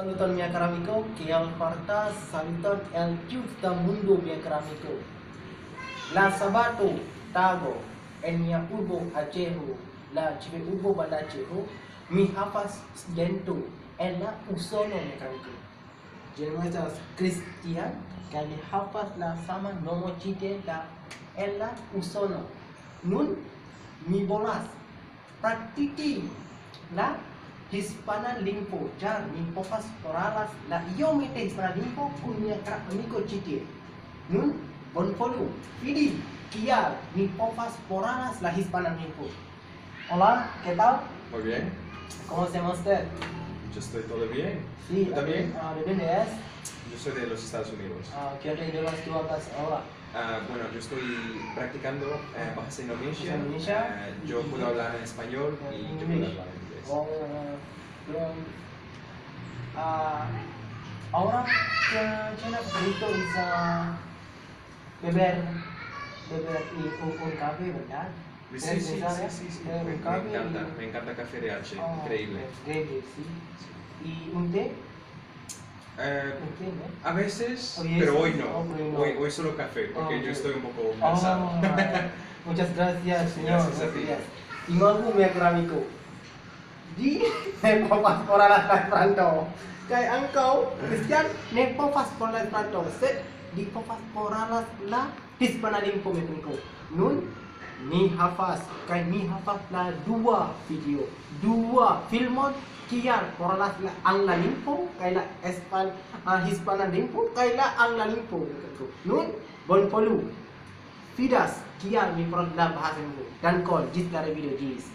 Saluton mia caro amico, kiel fartas? Saluton el ĝusta mundo mia caro amico. La sabato tago en mia urbo Aceh, la ĉefurbo Balaĉeho, mi havas studento en la Usono mia caro amico. Ĝi estas Cristian kaj mi havas la saman nomo ĉi tie en la Usono. Nun mi volas praktiki la hispana lingvo, ĉar mi povas parolas la iomete hispana lingvo kun mia kara amiko ĉi tie. Nun bonvolu vidi kial mi povas parolas la hispana lingvo. Hola, ¿qué tal? Muy bien, ¿Cómo se llama usted? yo estoy todo bien. Sí, ¿Tú también? ¿de dónde es? Yo soy de los Estados Unidos. ¿Qué otro idioma tú hablas ahora? Bueno, yo estoy practicando Bahasa Indonesia. Indonesia. Yo puedo hablar en español y yo puedo hablar en inglés. Oh, belum. Ahora China bonito bisa beber un café, ¿verdad? Sí, sí, Beber sí, sí. un café Me encanta Café de H, Oh, increíble. increíble, sí. ¿Y un té? Eh, ¿Un té, no? a veces, Hoy pero es- hoy no. oh, hoy no. Hoy solo café, porque Oh, yo ok. estoy un poco cansado. Oh, muchas gracias, señor. Gracias a ti. Tinggalku mia keramiko. Di nepovas poralas Esperanto. Kaj ankaŭ Kristian ne povas parolas Esperanto, sed li povas parolas la hispana lingvo mia amiko. Nun ni havas la dua video, dua filmon kial parolas la angla lingvo kaj la hispana lingvo kaj la angla lingvo. Nun bonvolu vidas kial mi parolas la bahasa lingvo. Dankon ĝis la revido ĝis.